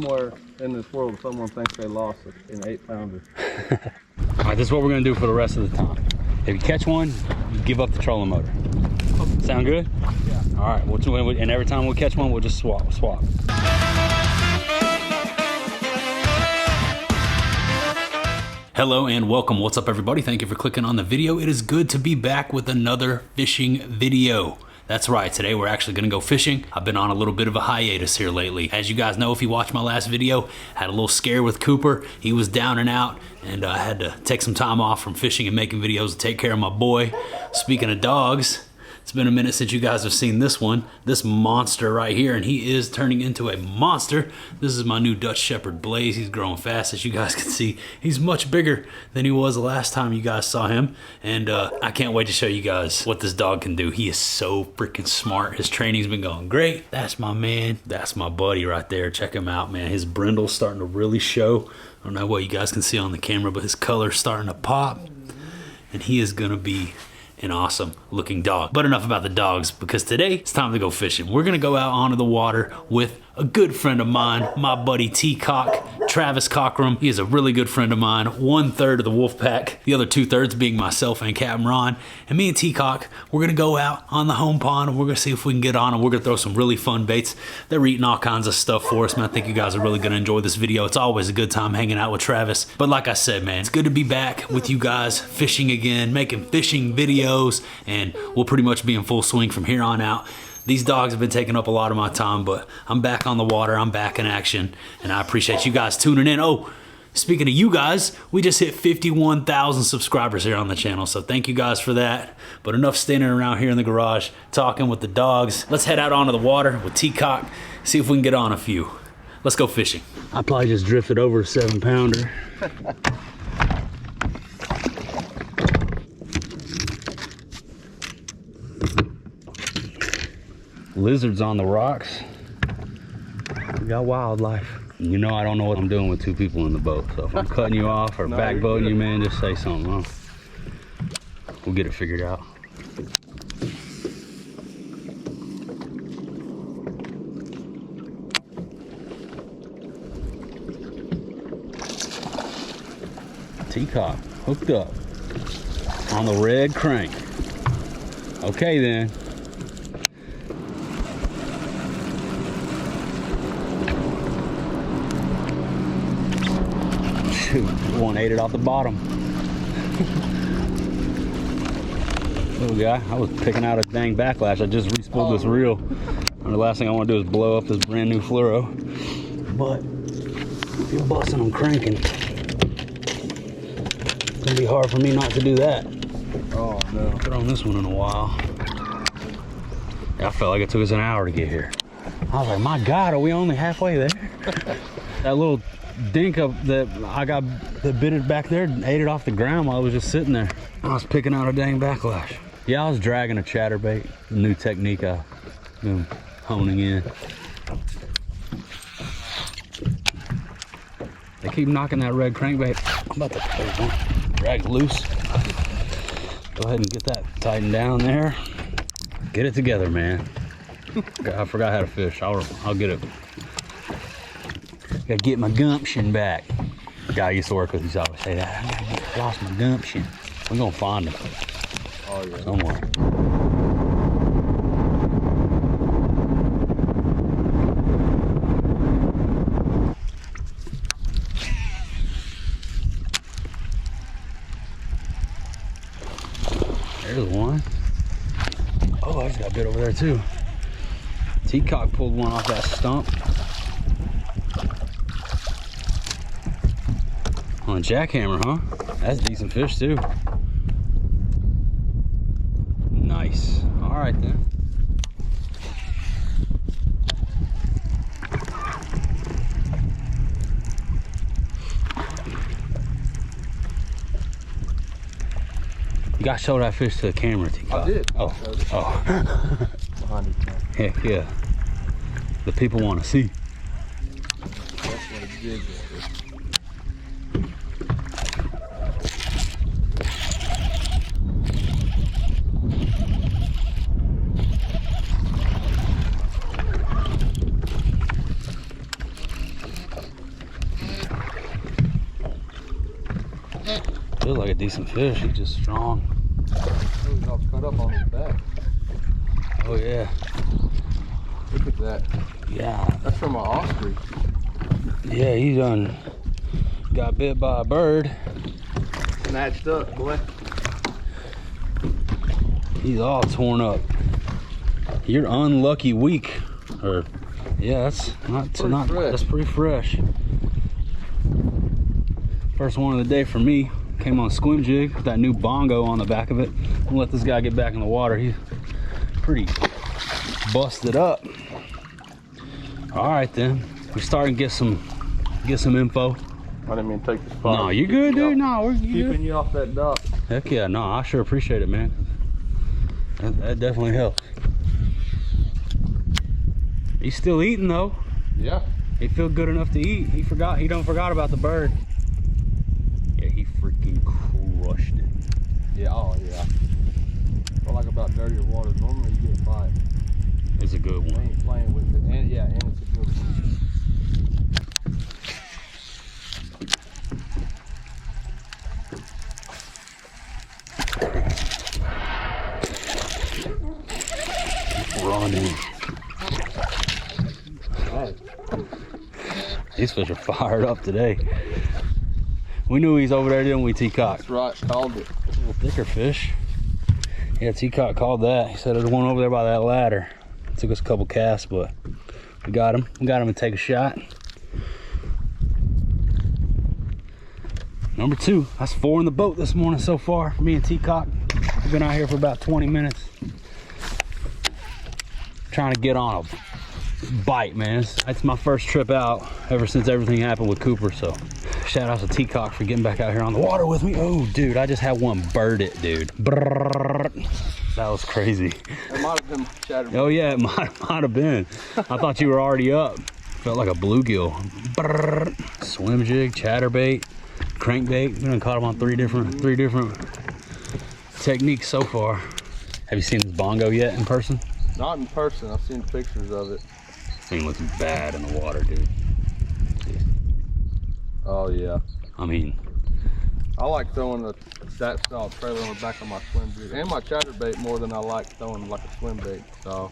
somewhere in this world, someone thinks they lost an 8-pounder. All right, this is what we're gonna do for the rest of the time. If you catch one, you give up the trolling motor. Sound good? Yeah. All right, and every time we catch one, we'll just swap. Hello and welcome. What's up, everybody? Thank you for clicking on the video. It is good to be back with another fishing video. That's right, today we're actually gonna go fishing. I've been on a little bit of a hiatus here lately. As you guys know, if you watched my last video, I had a little scare with Cooper. He was down and out, and I had to take some time off from fishing and making videos to take care of my boy. Speaking of dogs, it's been a minute since you guys have seen this one, this monster right here, and he is turning into a monster. This is my new Dutch Shepherd Blaze. He's growing fast, as you guys can see. He's much bigger than he was the last time you guys saw him, and I can't wait to show you guys what this dog can do. He is so freaking smart. His training's been going great. That's my man. That's my buddy right there. Check him out, man. His brindle's starting to really show. I don't know what you guys can see on the camera, but his color's starting to pop, and he is gonna be an awesome looking dog. But enough about the dogs, because today it's time to go fishing. We're gonna go out onto the water with a good friend of mine, my buddy T-Cock, Travis Cockrum. He is a really good friend of mine, 1/3 of the wolf pack, the other 2/3 being myself and Captain Ron. And me and T-Cock, we're gonna go out on the home pond and we're gonna see if we can get on, and we're gonna throw some really fun baits. They're eating all kinds of stuff for us, man. I think you guys are really gonna enjoy this video. It's always a good time hanging out with Travis. But like I said, man, it's good to be back with you guys fishing again, making fishing videos, and we'll pretty much be in full swing from here on out. These dogs have been taking up a lot of my time, but I'm back on the water, I'm back in action, and I appreciate you guys tuning in. Oh, speaking of you guys, we just hit 51,000 subscribers here on the channel, so thank you guys for that. But enough standing around here in the garage talking with the dogs. Let's head out onto the water with T-Cock, see if we can get on a few. Let's go fishing. I probably just drifted over a 7-pounder. Lizards on the rocks. We got wildlife. You know I don't know what I'm doing with 2 people in the boat, so if I'm cutting you off or backboating you, man, just say something. Huh? We'll get it figured out. T-Cock hooked up on the red crank. Okay then. One ate it off the bottom. Little guy, I was picking out a dang backlash. I just re-spooled this reel. And the last thing I want to do is blow up this brand new fluoro. But if you're busting them cranking, it's gonna be hard for me not to do that. Oh no. Put on this one in a while. I felt like it took us an hour to get here. I was like, my God, are we only halfway there? That little dink up that I got that bit it back there and ate it off the ground while I was just sitting there. I was picking out a dang backlash. Yeah, I was dragging a chatterbait, a new technique I've been honing in. They keep knocking that red crankbait. I'm about to drag it loose. Go ahead and get that tightened down there. Get it together, man. I forgot how to fish. I'll get it. Gotta get my gumption back. The guy I used to work with, he's always say that. I lost my gumption. We're gonna find him. Oh, yeah. Somewhere. There's one. Oh, I just got a bit over there too. T-Cock pulled one off that stump. On a jackhammer, huh? That's decent fish too. Nice. All right then. You gotta show that fish to the camera, T-Cock. I did. Oh. Oh. Heck yeah. The people want to see. That's what it did. decent fish. He's just strong. Oh, he's all cut up on his back. Oh yeah. Look at that. Yeah. That's from an ostrich. Yeah, he done got bit by a bird. Snatched up, boy. He's all torn up. Your unlucky week. Or yeah, that's that's pretty fresh. First one of the day for me. Came on a swim jig with that new bongo on the back of it. I'm gonna let this guy get back in the water. He's pretty busted up. All right then, we're starting to get some info. I didn't mean to take the spot. No, you good, dude? No, we're keeping you off that dock. Heck yeah, no, I sure appreciate it, man. That definitely helps. He's still eating though. Yeah. He feel good enough to eat. He don't forgot about the bird. Yeah, he freaking crushed it. Yeah, oh yeah. I like about dirtier water. Normally you get a bite. It's a good one. I ain't playing with it. And yeah, and it's a good one. Running. These fish are fired up today. We knew he's over there, didn't we, Teacock? That's right, called it. A little thicker fish. Yeah, Teacock called that. He said there's one over there by that ladder. Took us a couple casts, but we got him. We got him to take a shot. Number 2. That's 4 in the boat this morning so far. Me and Teacock. We've been out here for about 20 minutes. Trying to get on a bite, man. It's my first trip out ever since everything happened with Cooper, so shout out to Teacock for getting back out here on the water with me. Oh dude, I just had one bird it, dude. Brrr. That was crazy. It might have been chatterbait. Oh yeah, it might have been. I thought you were already up. Felt like a bluegill. Brrr. Swim jig, chatterbait, crankbait. We done caught them on three different techniques so far. Have you seen this bongo yet in person? Not in person. I've seen pictures of it. Thing looks bad in the water, dude. Oh yeah. I mean, I like throwing that style trailer on the back of my swim jig and my chatterbait more than I like throwing like a swim bait. So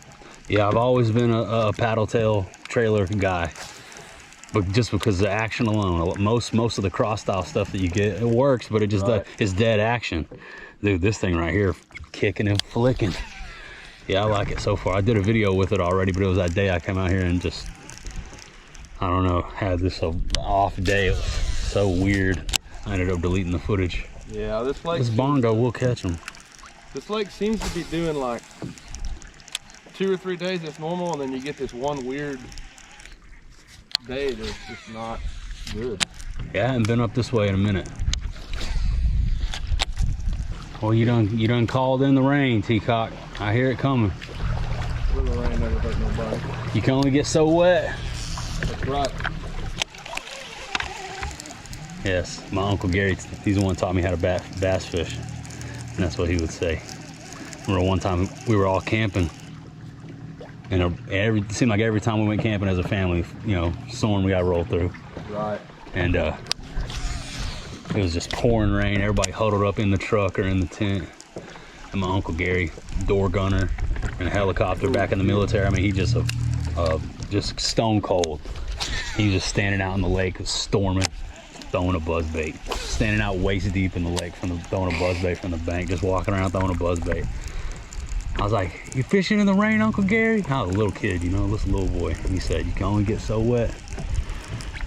yeah, I've always been a paddle tail trailer guy, but just because of the action alone, most of the cross style stuff that you get, it works, but it just it's dead action. Dude, this thing right here, kicking and flicking. Yeah, I like it so far. I did a video with it already, but it was that day I came out here and just, I don't know, had this off day. It was so weird. I ended up deleting the footage. Yeah, this bongo will catch them. This lake seems to be doing like 2 or 3 days it's normal, and then you get this one weird day that's just not good. Yeah, I haven't been up this way in a minute. Well, you done called in the rain, Teacock. I hear it coming. Well, the rain never hurt nobody. You can only get so wet. That's right. Yes, my Uncle Gary, he's the one who taught me how to bass fish. And that's what he would say. Remember one time we were all camping, and it seemed like every time we went camping as a family, you know, storm we got rolled through. Right. And it was just pouring rain. Everybody huddled up in the truck or in the tent. And my Uncle Gary, door gunner and a helicopter back in the military. I mean, he just stone cold. He was just standing out in the lake, storming, throwing a buzz bait. Standing out waist deep in the lake, throwing a buzz bait from the bank, just walking around throwing a buzz bait. I was like, "You fishing in the rain, Uncle Gary?" I was a little kid, you know, this little boy. He said, "You can only get so wet."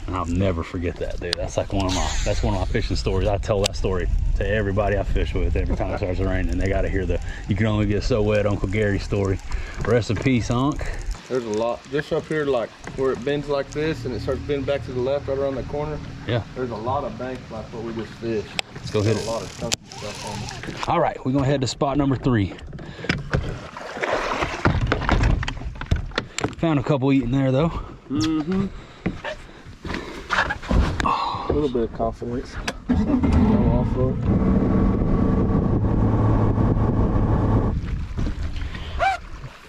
And I'll never forget that, dude. That's like one of my fishing stories. I tell that story to everybody I fish with every time it starts raining. They got to hear the "you can only get so wet" Uncle Gary story. Rest in peace, Unc. There's a lot just up here, like where it bends like this and it starts bending back to the left right around the corner. Yeah. There's a lot of banks like what we just fished. Let's go hit it. A lot of chunky stuff on it. All right, we're gonna head to spot number 3. Found a couple eating there though. Mm-hmm. A little bit of confidence. Go off of.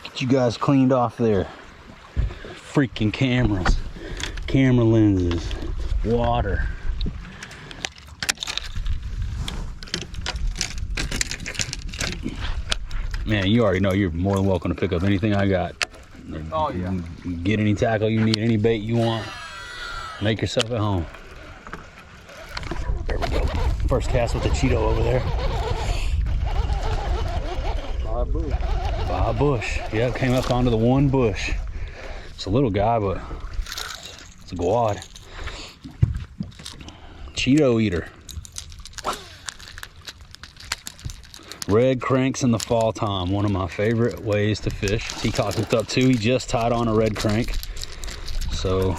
Get you guys cleaned off there. Freaking cameras, camera lenses, water. Man, you already know you're more than welcome to pick up anything I got. Oh yeah. Get any tackle you need, any bait you want. Make yourself at home. There we go. First cast with the Cheeto over there. By a bush. Yep, came up onto the one bush. It's a little guy, but it's a quad. Cheeto eater. Red cranks in the fall time, one of my favorite ways to fish. Teacock hooked up too. He just tied on a red crank. So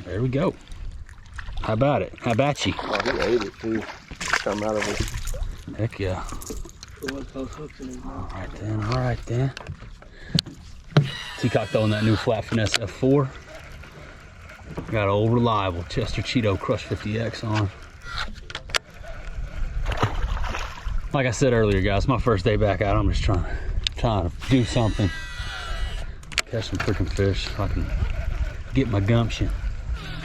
there we go. How about it? How about you? Oh, he ate it too. Come out of it. Heck yeah. All right then. Teacock throwing that new flat finesse F4. Got an old reliable Chester Cheeto Crush 50X on. Like I said earlier, guys, my first day back out. I'm just trying to do something, catch some freaking fish. If I can get my gumption.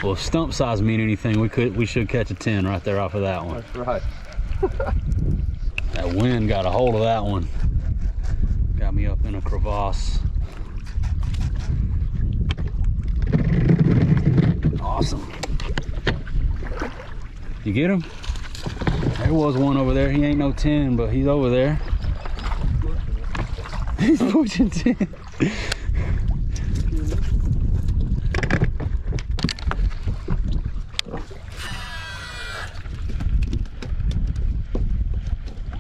Well, if stump size mean anything, we should catch a 10 right there off of that one. That's right. That wind got a hold of that one. Got me up in a crevasse. Awesome. You get him? There was one over there. He ain't no 10, but he's over there. He's pushing 10.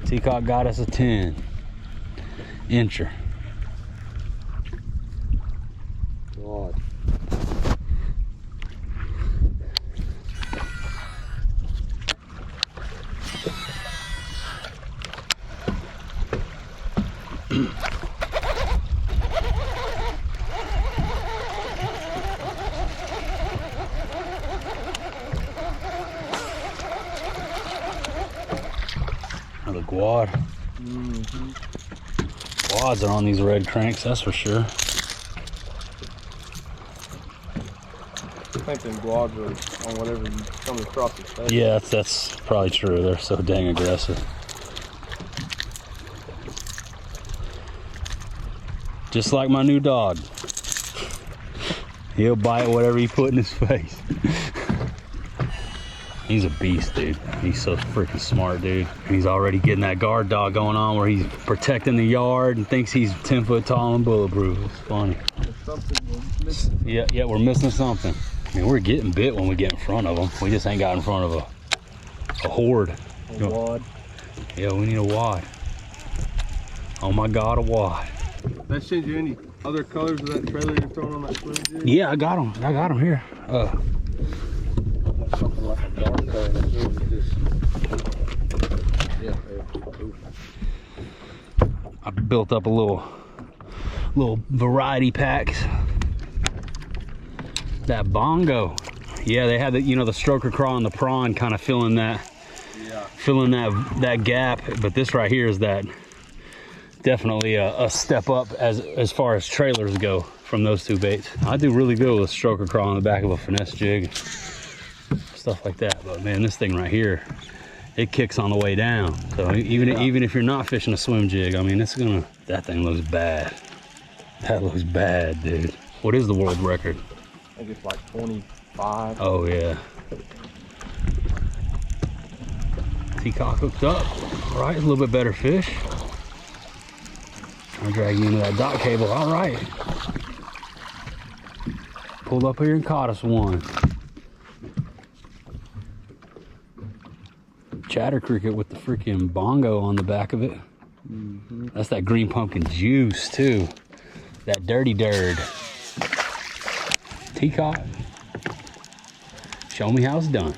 Teacock got us a 10 incher. God. Another quad. Quads are on these red cranks, that's for sure. I think them quads are on whatever you come across the state. Yeah, that's probably true. They're so dang aggressive. Just like my new dog. He'll bite whatever you put in his face. He's a beast, dude. He's so freaking smart, dude. And he's already getting that guard dog going on where he's protecting the yard and thinks he's 10 foot tall and bulletproof. It's funny. There's something we're missing. Yeah, we're missing something. I mean, we're getting bit when we get in front of them. We just ain't got in front of a horde. A wad. Yeah, we need a wad. Oh my God, a wad. That sends you any other colors of that trailer you're throwing on that swim jig? Yeah, I got them here. Something like a dark color. Yeah. I built up a little variety packs. That bongo. Yeah, they had the the stroker craw and the prawn kind of filling that gap, but this right here is that definitely a step up as far as trailers go from those two baits. I do really good with a stroker craw on the back of a finesse jig, stuff like that. But man, this thing right here, it kicks on the way down. So even if you're not fishing a swim jig, I mean, that thing looks bad. That looks bad, dude. What is the world record? I think it's like 25. Oh yeah. Teacock hooked up. All right, a little bit better fish. I'll drag you into that dock cable. All right. Pulled up here and caught us one. Chatter cricket with the freaking bongo on the back of it. That's that green pumpkin juice too. That dirty dirt. Teacock. Show me how it's done.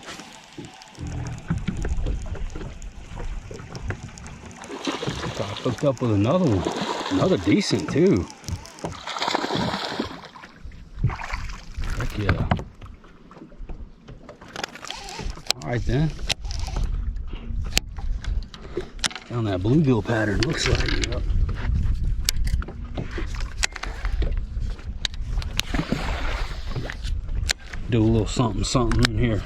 Teacock hooked up with another one. Another decent too. Heck yeah. All right then. Found that bluegill pattern, looks like. Yep. Do a little something in here.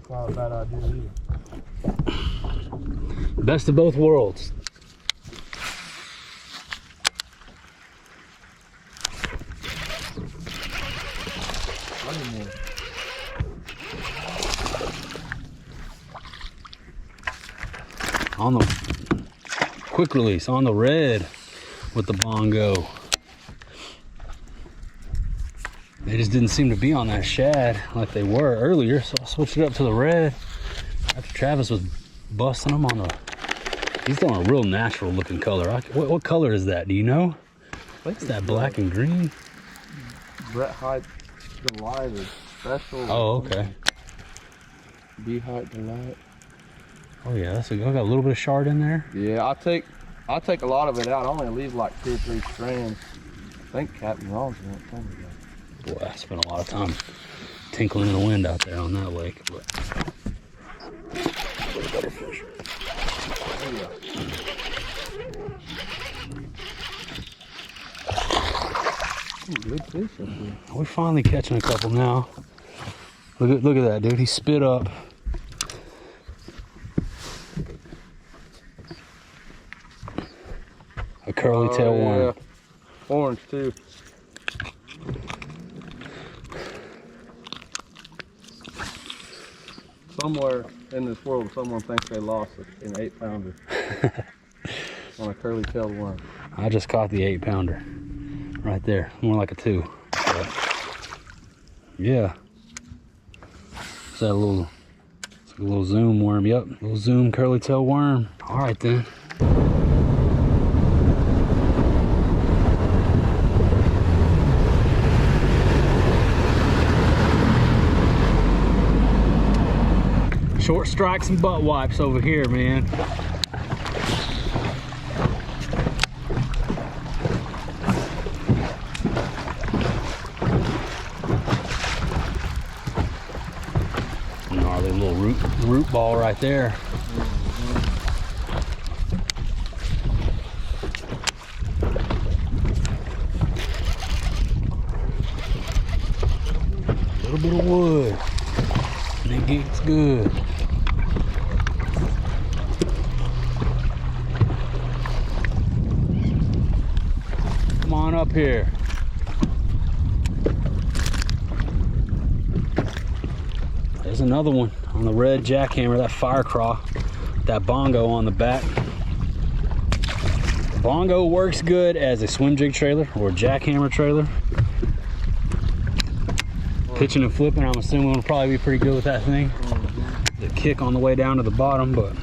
not a bad idea either. Best of both worlds. On the quick release, on the red with the bongo. They just didn't seem to be on that shad like they were earlier, so I switched it up to the red after Travis was busting them on the... He's doing a real natural looking color. What color is that? Do you know? What's that, black and green? Brett Height Delight is special. Oh, okay. B Height Delight. Oh yeah, that's I got a little bit of shard in there. Yeah, I take a lot of it out. I only leave like 2 or 3 strands. I think Captain Ron's gonna tell me that. Boy, I spent a lot of time tinkling in the wind out there on that lake. But better fish. Oh, yeah. Ooh, good fish up here. We're finally catching a couple now. Look at that, dude. He spit up. A curly tail worm. Yeah. Orange too. Somewhere in this world, someone thinks they lost an 8-pounder on a curly-tailed worm. I just caught the 8-pounder right there, more like a 2. But yeah, it's that little, it's like a little zoom worm. Yep, little zoom curly tail worm. All right then. Short strikes and butt wipes over here, man. Gnarly little root ball right there. A little bit of wood, and it gets good. Come on up here. There's another one on the red jackhammer, that fire craw, that bongo on the back. Bongo works good as a swim jig trailer or a jackhammer trailer. Pitching and flipping, I'm assuming will probably be pretty good with that thing. The kick on the way down to the bottom, but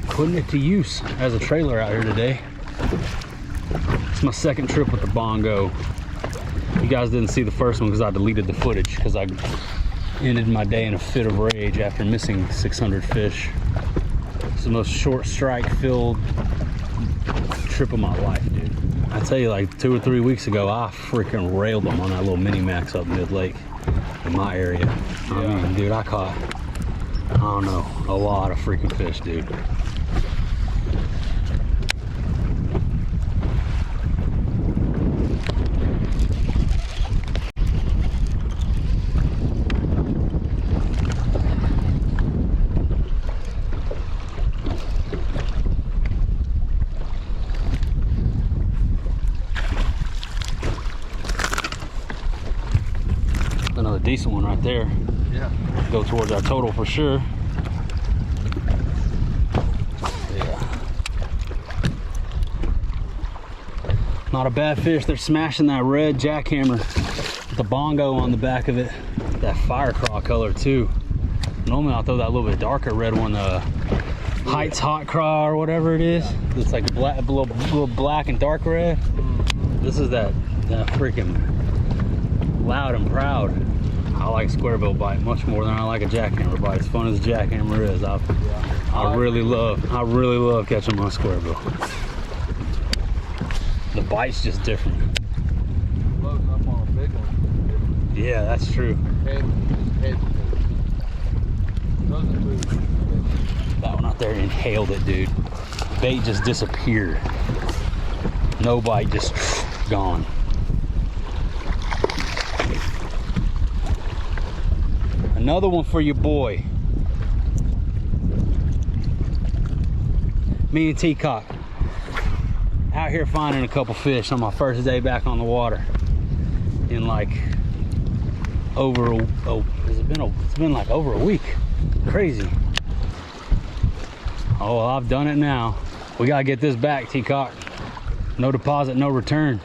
putting it to use as a trailer out here today. It's my second trip with the bongo. You guys didn't see the first one because I deleted the footage because I ended my day in a fit of rage after missing 600 fish. It's the most short strike filled trip of my life, dude. I tell you, like 2 or 3 weeks ago, I freaking railed them on that little mini max up mid-lake in my area. Yeah. I mean, dude, I caught, I don't know, a lot of freaking fish, dude. Another decent one right there. Yeah. Go towards our total for sure. Yeah. Not a bad fish. They're smashing that red jackhammer with the bongo on the back of it. That fire craw color too. Normally I'll throw that little bit darker red one, Heights Hot Craw or whatever it is. It's like a little black and dark red. This is that freaking loud and proud. I like square bill bite much more than I like a jackhammer bite. As fun as a jackhammer is, I really love catching my square bill. The bite's just different. Loading up on a big one. Yeah, that's true. That one out there inhaled it, dude. Bait just disappeared. No bite, just gone. Another one for your boy. Me and T-Cock out here finding a couple fish on my first day back on the water. In like it's been like over a week. Crazy. Oh, well, I've done it now. We gotta get this back, T-Cock. No deposit, no return.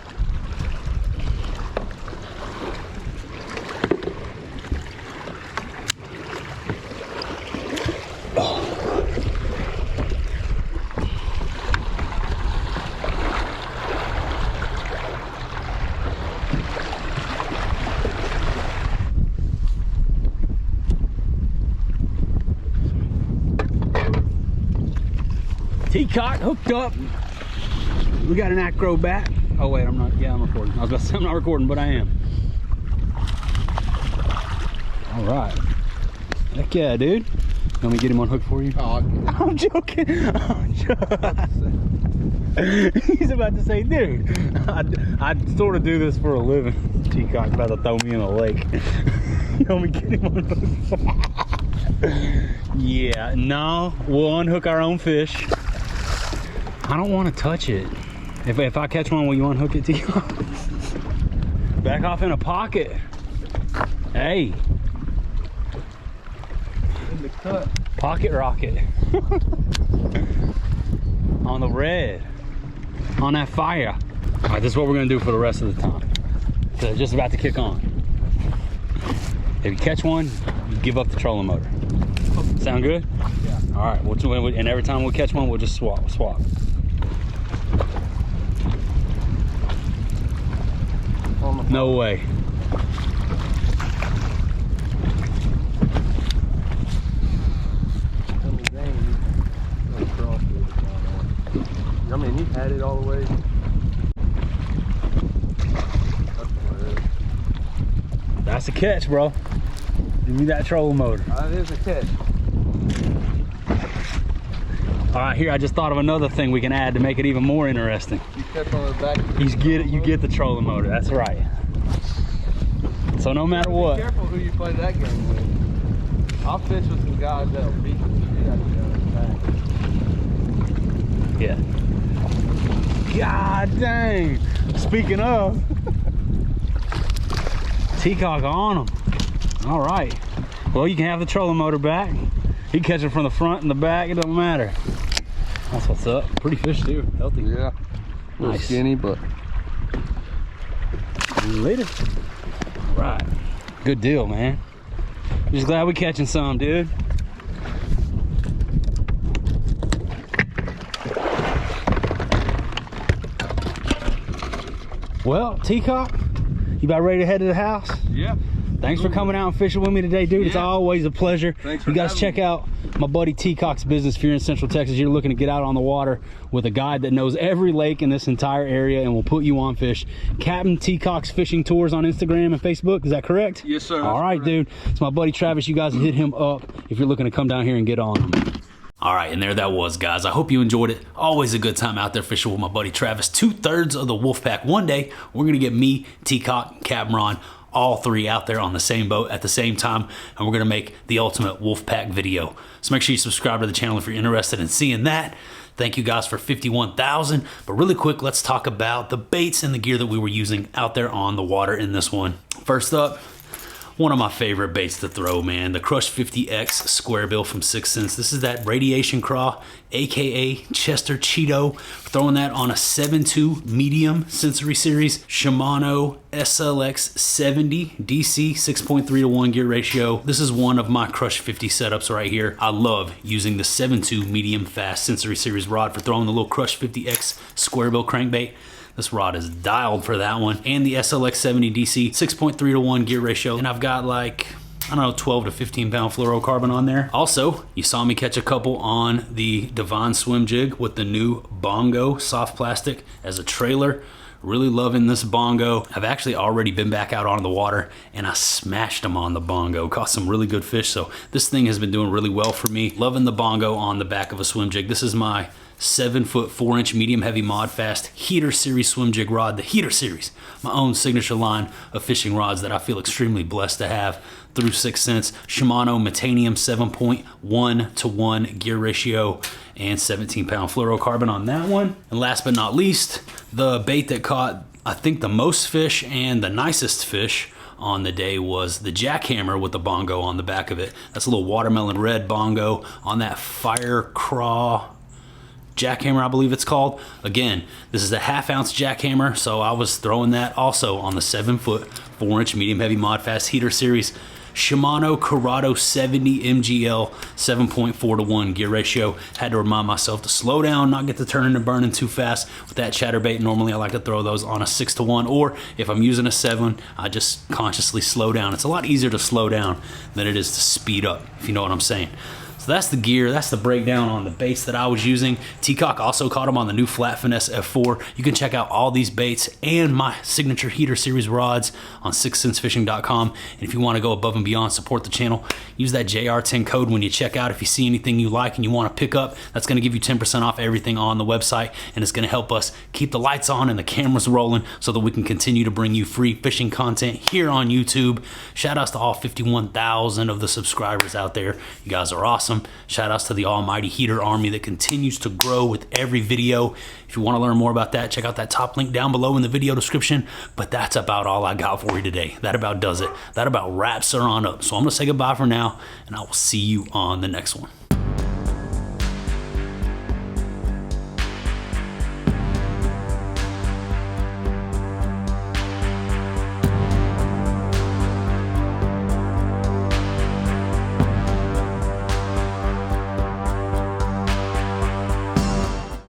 T-Cock hooked up. We got an acro back. Oh wait, I'm not. Yeah, I'm recording. I was about to say I'm not recording, but I am. All right. Heck yeah, dude. Let me get him on hook for you. Oh, I'm joking. I'm joking. He's about to say, dude, I sort of do this for a living. T-Cock's about to throw me in the lake. Let me get him on hook. Yeah, no, we'll unhook our own fish. I don't want to touch it. If I catch one, will you unhook it, T-Cock? Back off in a pocket. Hey. in the cut. Pocket rocket. On the red. On that fire. All right, this is what we're gonna do for the rest of the time. So just about to kick on. If you catch one, you give up the trolling motor. Sound good? Yeah. All right, and every time we catch one, we'll just swap. No way. I mean, he had it all the way. That's a catch, bro. Give me that trolling motor. That is a catch. All right, here I just thought of another thing we can add to make it even more interesting. You catch on the back. You get the trolling motor. That's right. So no matter what. Be careful who you play that game with. I'll fish with some guys that'll beat you. You gotta go back. Yeah. God dang. Speaking of, T-Cock on them. All right. Well, you can have the trolling motor back. You can catch it from the front and the back. It doesn't matter. That's what's up. Pretty fish too. Healthy. Yeah. A little Nice. skinny, but. Later. All right. Good deal, man. Just glad we're catching some, dude. Well, T-Cock, you about ready to head to the house? Yeah. Thanks for coming out and fishing with me today, dude. It's always a pleasure. Thanks for you guys having check me. out my buddy T-Cock's business if you're in Central Texas. You're looking to get out on the water with a guide that knows every lake in this entire area and will put you on fish. Captain T-Cock's Fishing Tours on Instagram and Facebook. Is that correct? Yes, sir. All right, dude. It's my buddy Travis. You guys hit him up if you're looking to come down here and get on him. All right, and there that was, guys. I hope you enjoyed it. Always a good time out there fishing with my buddy Travis. 2/3 of the wolf pack. One day, we're going to get me, T-Cock, and Cameron, all three out there on the same boat at the same time, and we're going to make the ultimate wolf pack video. So make sure you subscribe to the channel if you're interested in seeing that. Thank you guys for 51,000. But really quick, let's talk about the baits and the gear that we were using out there on the water in this one. First up, one of my favorite baits to throw, man, the Crush 50X square bill from 6 Cents. This is that radiation craw, aka Chester Cheeto. We're throwing that on a 7.2 medium sensory series, Shimano SLX 70 DC 6.3 to 1 gear ratio. This is one of my Crush 50 setups right here. I love using the 7.2 medium fast sensory series rod for throwing the little Crush 50X square bill crankbait. This rod is dialed for that one. And the SLX 70 DC 6.3 to 1 gear ratio. And I've got like, I don't know, 12 to 15 pound fluorocarbon on there. Also, you saw me catch a couple on the Divine Swim Jig with the new Bongo soft plastic as a trailer. Really loving this Bongo. I've actually already been back out on the water and I smashed them on the Bongo. Caught some really good fish. So this thing has been doing really well for me. Loving the Bongo on the back of a swim jig. This is my 7-foot 4-inch medium heavy mod fast heater series swim jig rod. The heater series, my own signature line of fishing rods that I feel extremely blessed to have through 6 Cents. Shimano Metanium 7.1-to-1 gear ratio and 17-pound fluorocarbon on that one. And last but not least, the bait that caught I think the most fish and the nicest fish on the day was the jackhammer with the bongo on the back of it. That's a little watermelon red bongo on that fire craw jackhammer, I believe it's called. Again, this is a 1/2 ounce jackhammer, so I was throwing that also on the 7-foot 4-inch medium heavy mod fast heater series. Shimano Corrado 70 MGL 7.4-to-1 gear ratio. Had to remind myself to slow down, not get to turning and burning too fast with that chatterbait. Normally I like to throw those on a 6-to-1, or if I'm using a 7, I just consciously slow down. It's a lot easier to slow down than it is to speed up, if you know what I'm saying. So that's the gear, that's the breakdown on the baits that I was using. T-Cock also caught them on the new Flat Finesse F4. You can check out all these baits and my signature heater series rods on 6centsfishing.com. And if you want to go above and beyond, support the channel, use that JR10 code when you check out. If you see anything you like and you want to pick up, that's going to give you 10% off everything on the website, and it's going to help us keep the lights on and the cameras rolling so that we can continue to bring you free fishing content here on YouTube. Shout outs to all 51,000 of the subscribers out there. You guys are awesome. Shout outs to the almighty heater army that continues to grow with every video. If you want to learn more about that, check out that top link down below in the video description. But that's about all I got for you today. That about does it. That about wraps her on up. So I'm going to say goodbye for now, and I will see you on the next one.